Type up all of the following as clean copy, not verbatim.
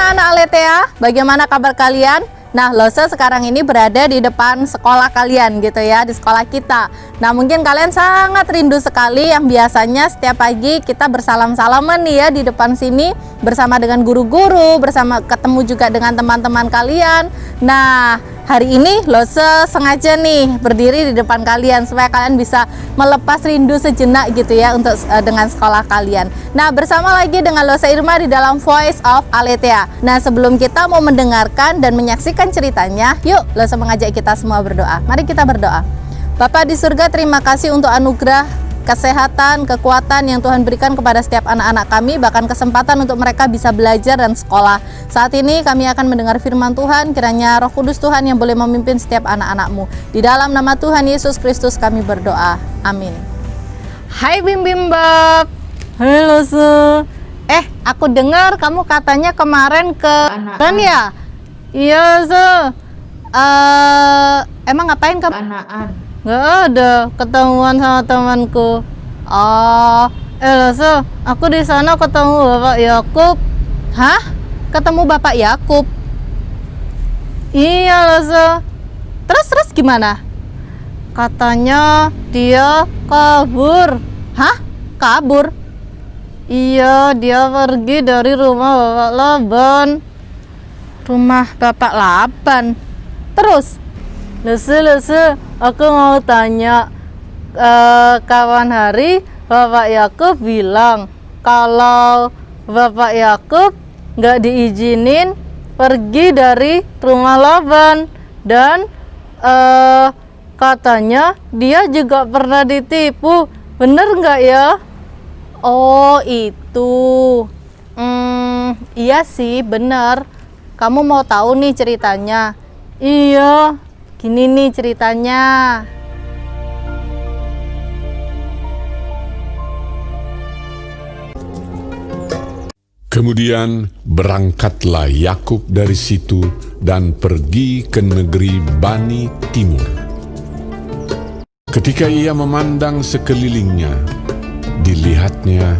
anak-anak Aletea, bagaimana kabar kalian? Nah, Lose sekarang ini berada di depan sekolah kalian gitu ya, di sekolah kita. Nah, mungkin kalian sangat rindu sekali yang biasanya setiap pagi kita bersalam-salaman nih ya di depan sini bersama dengan guru-guru, bersama ketemu juga dengan teman-teman kalian. Nah, hari ini Lose sengaja nih berdiri di depan kalian supaya kalian bisa melepas rindu sejenak gitu ya untuk dengan sekolah kalian. Nah, bersama lagi dengan Lose Irma di dalam Voice of Aletea. Nah, sebelum kita mau mendengarkan dan menyaksikan ceritanya, yuk Lose mengajak kita semua berdoa. Mari kita berdoa. Bapa di surga, terima kasih untuk anugerah kesehatan, kekuatan yang Tuhan berikan kepada setiap anak-anak kami, bahkan kesempatan untuk mereka bisa belajar dan sekolah. Saat ini kami akan mendengar firman Tuhan, kiranya Roh Kudus Tuhan yang boleh memimpin setiap anak-anak-Mu. Di dalam nama Tuhan Yesus Kristus kami berdoa. Amin. Hai Bim Bim Bab. Halo Su. Aku dengar kamu katanya kemarin ke kan ya? Iya Su. Emang ngapain kamu? Anaan. Nggak ada, ketemuan sama temanku. Su, aku di sana ketemu Bapak Yakub. Hah? Ketemu Bapak Yakub? Iya Su. Terus gimana? Katanya dia kabur. Hah? Kabur? Iya, dia pergi dari rumah Bapak Laban. Rumah Bapak Laban? Terus? Lusu, aku mau tanya, kawan hari Bapak Yakub bilang kalau Bapak Yakub nggak diizinin pergi dari rumah Laban dan katanya dia juga pernah ditipu, bener nggak ya? Oh itu, iya sih bener. Kamu mau tahu nih ceritanya? Iya. Gini nih ceritanya. Kemudian berangkatlah Yakub dari situ dan pergi ke negeri Bani Timur. Ketika ia memandang sekelilingnya, dilihatnya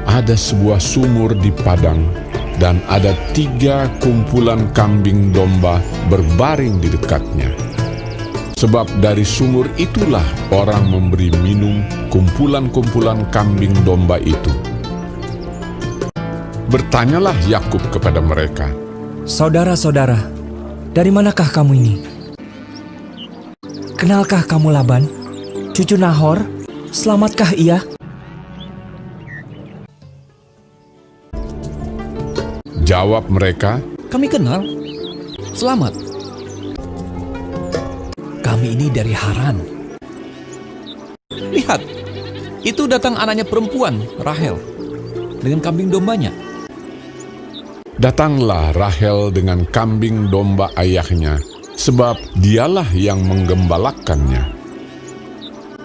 ada sebuah sumur di padang dan ada 3 kumpulan kambing domba berbaring di dekatnya. Sebab dari sumur itulah orang memberi minum kumpulan-kumpulan kambing domba itu. Bertanyalah Yakub kepada mereka, "Saudara-saudara, dari manakah kamu ini? Kenalkah kamu Laban, cucu Nahor? Selamatkah ia?" Jawab mereka, "Kami kenal. Selamat. Kami ini dari Haran. Lihat, itu datang anaknya perempuan, Rahel, dengan kambing dombanya." Datanglah Rahel dengan kambing domba ayahnya, sebab dialah yang menggembalakannya.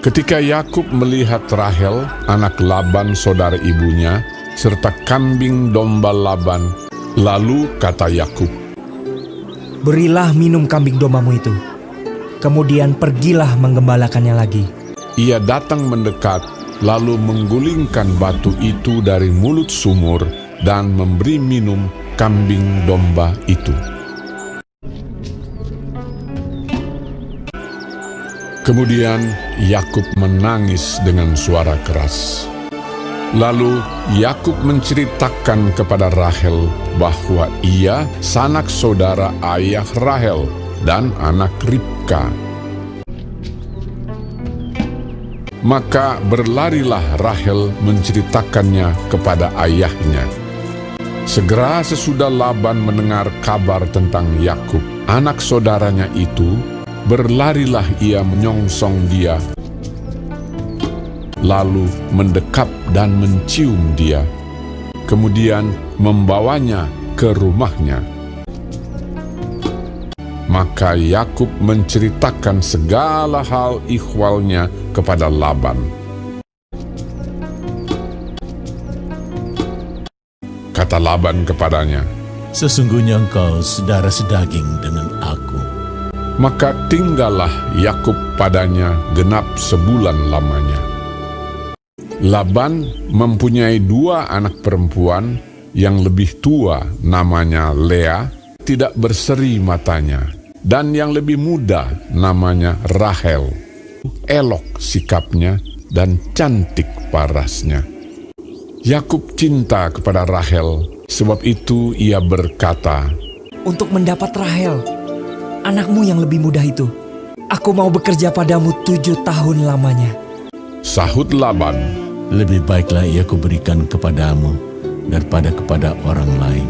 Ketika Yakub melihat Rahel, anak Laban saudara ibunya, serta kambing domba Laban, lalu kata Yakub, "Berilah minum kambing dombamu itu, kemudian pergilah menggembalakannya lagi." Ia datang mendekat, lalu menggulingkan batu itu dari mulut sumur dan memberi minum kambing domba itu. Kemudian Yakub menangis dengan suara keras. Lalu Yakub menceritakan kepada Rahel bahwa ia sanak saudara ayah Rahel dan anak Ribka. Maka berlarilah Rahel menceritakannya kepada ayahnya. Segera sesudah Laban mendengar kabar tentang Yakub, anak saudaranya itu, berlarilah ia menyongsong dia, lalu mendekap dan mencium dia, kemudian membawanya ke rumahnya. Maka Yakub menceritakan segala hal ihwalnya kepada Laban. Kata Laban kepadanya, "Sesungguhnya engkau saudara sedaging dengan aku." Maka tinggallah Yakub padanya genap sebulan lamanya. Laban mempunyai 2 anak perempuan, yang lebih tua namanya Lea tidak berseri matanya, dan yang lebih muda namanya Rahel elok sikapnya dan cantik parasnya. Yakub cinta kepada Rahel, sebab itu ia berkata, Untuk mendapat Rahel, anakmu yang lebih muda itu, aku mau bekerja padamu 7 tahun lamanya. Sahut Laban, Lebih baiklah ia kuberikan kepadamu daripada kepada orang lain.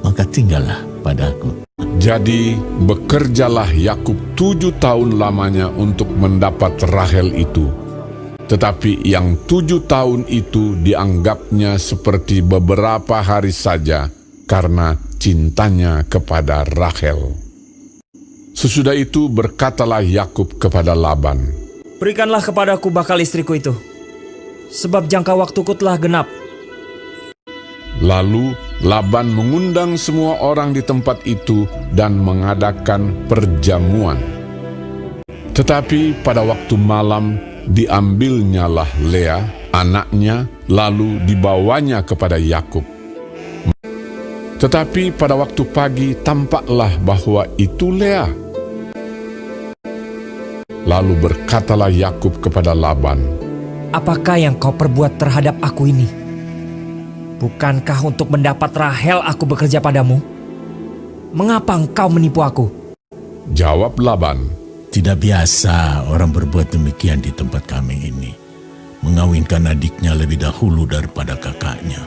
Maka tinggallah padaku. jadi bekerjalah Yakub 7 tahun lamanya untuk mendapat Rahel itu. Tetapi yang 7 tahun itu dianggapnya seperti beberapa hari saja karena cintanya kepada Rahel. Sesudah itu berkatalah Yakub kepada Laban, Berikanlah kepadaku bakal istriku itu, sebab jangka waktuku telah genap. Lalu Laban mengundang semua orang di tempat itu dan mengadakan perjamuan. Tetapi pada waktu malam diambilnyalah Lea, anaknya, lalu dibawanya kepada Yakub. Tetapi pada waktu pagi tampaklah bahwa itu Lea. Lalu berkatalah Yakub kepada Laban, Apakah yang kau perbuat terhadap aku ini? Bukankah untuk mendapat Rahel aku bekerja padamu? Mengapa engkau menipu aku? jawab Laban, Tidak biasa orang berbuat demikian di tempat kami ini, mengawinkan adiknya lebih dahulu daripada kakaknya.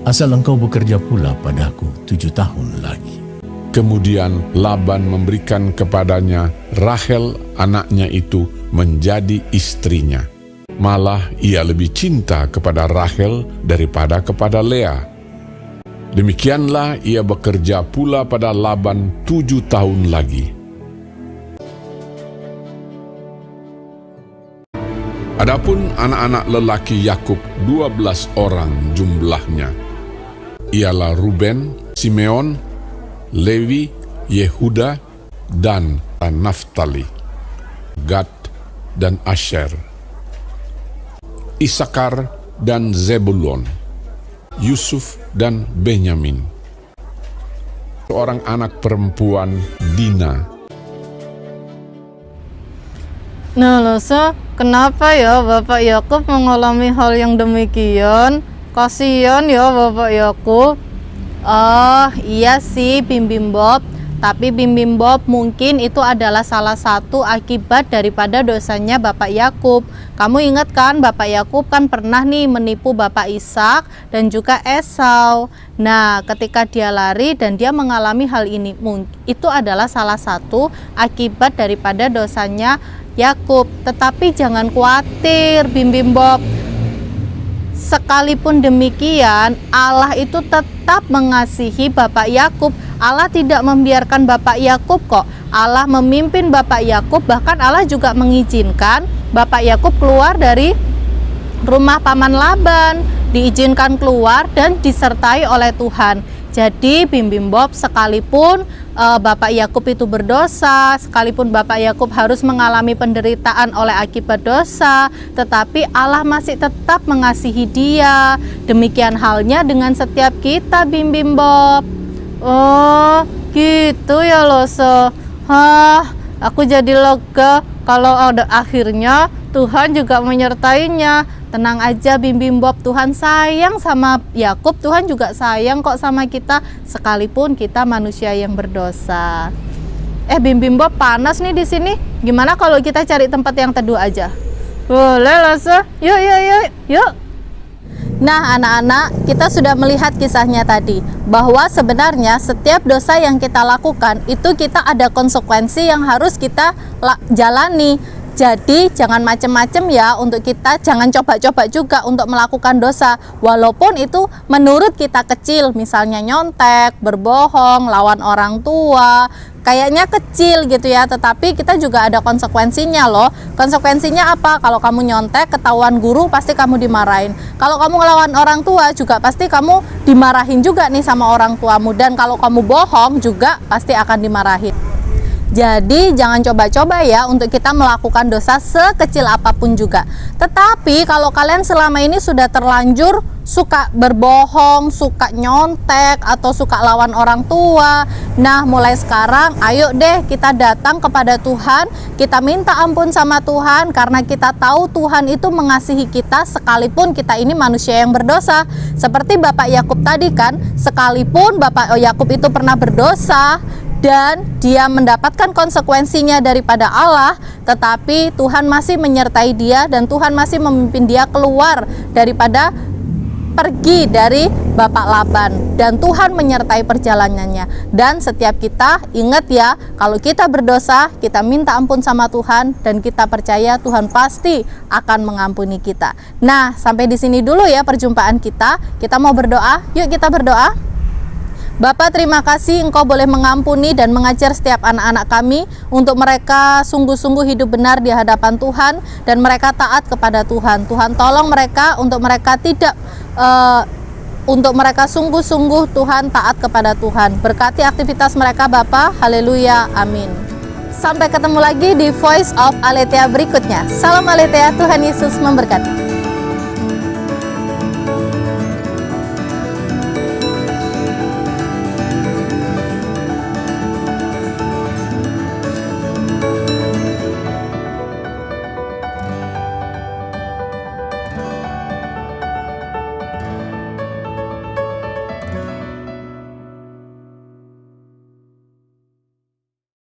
Asal engkau bekerja pula padaku 7 tahun lagi. Kemudian Laban memberikan kepadanya Rahel anaknya itu menjadi istrinya. Malah ia lebih cinta kepada Rahel daripada kepada Lea. Demikianlah ia bekerja pula pada Laban 7 tahun lagi. Adapun anak-anak lelaki Yakub 12 orang jumlahnya. Ialah Ruben, Simeon, Lewi, Yehuda, dan Naftali, Gad dan Asher, Isakar dan Zebulon, Yusuf dan Benyamin. Seorang anak perempuan Dina. Nah, Lasa, kenapa ya Bapak Yakub mengalami hal yang demikian? Kasihan ya Bapak Yakub. Oh, iya sih Bim Bim Bob. Tapi Bim Bim Bob mungkin itu adalah salah satu akibat daripada dosanya Bapak Yakub. Kamu ingat kan Bapak Yakub kan pernah nih menipu Bapak Ishak dan juga Esau. Nah, ketika dia lari dan dia mengalami hal ini, itu adalah salah satu akibat daripada dosanya Yakub. Tetapi jangan khawatir Bim Bim Bob. Sekalipun demikian, Allah itu tetap mengasihi Bapak Yakub. Allah tidak membiarkan Bapak Yakub kok. Allah memimpin Bapak Yakub, bahkan Allah juga mengizinkan Bapak Yakub keluar dari rumah paman Laban, diizinkan keluar dan disertai oleh Tuhan. Jadi Bim Bim Bob, sekalipun Bapak Yakub itu berdosa, sekalipun Bapak Yakub harus mengalami penderitaan oleh akibat dosa, tetapi Allah masih tetap mengasihi dia. Demikian halnya dengan setiap kita Bim Bim Bob. Oh gitu ya Lose. Aku jadi lega kalau ada akhirnya Tuhan juga menyertainya. Tenang aja Bim Bim Bob, Tuhan sayang sama Yakub, Tuhan juga sayang kok sama kita sekalipun kita manusia yang berdosa. Bim Bim Bob, panas nih di sini. Gimana kalau kita cari tempat yang teduh aja? Boleh Lase. Yuk. Nah anak-anak, kita sudah melihat kisahnya tadi, bahwa sebenarnya setiap dosa yang kita lakukan itu kita ada konsekuensi yang harus kita jalani. Jadi jangan macem-macem ya untuk kita, jangan coba-coba juga untuk melakukan dosa. Walaupun itu menurut kita kecil, misalnya nyontek, berbohong, lawan orang tua, kayaknya kecil gitu ya, tetapi kita juga ada konsekuensinya loh. Konsekuensinya apa? Kalau kamu nyontek, ketahuan guru, pasti kamu dimarahin. Kalau kamu ngelawan orang tua juga pasti kamu dimarahin juga nih sama orang tuamu. Dan kalau kamu bohong juga pasti akan dimarahin. Jadi jangan coba-coba ya untuk kita melakukan dosa sekecil apapun juga. Tetapi kalau kalian selama ini sudah terlanjur suka berbohong, suka nyontek, atau suka lawan orang tua, nah mulai sekarang ayo deh kita datang kepada Tuhan, kita minta ampun sama Tuhan, karena kita tahu Tuhan itu mengasihi kita sekalipun kita ini manusia yang berdosa. Seperti Bapak Yakub tadi kan, sekalipun Bapak Yakub itu pernah berdosa dan dia mendapatkan konsekuensinya daripada Allah, tetapi Tuhan masih menyertai dia dan Tuhan masih memimpin dia keluar daripada pergi dari Bapak Laban, dan Tuhan menyertai perjalanannya. Dan setiap kita ingat ya, kalau kita berdosa, kita minta ampun sama Tuhan dan kita percaya Tuhan pasti akan mengampuni kita. Nah, sampai di sini dulu ya perjumpaan kita. Kita mau berdoa. Yuk kita berdoa. Bapa, terima kasih Engkau boleh mengampuni dan mengajar setiap anak-anak kami untuk mereka sungguh-sungguh hidup benar di hadapan Tuhan dan mereka taat kepada Tuhan. Tuhan tolong mereka untuk mereka mereka sungguh-sungguh Tuhan taat kepada Tuhan. Berkati aktivitas mereka Bapa. Haleluya. Amin. Sampai ketemu lagi di Voice of Aletheia berikutnya. Salam Aletheia, Tuhan Yesus memberkati.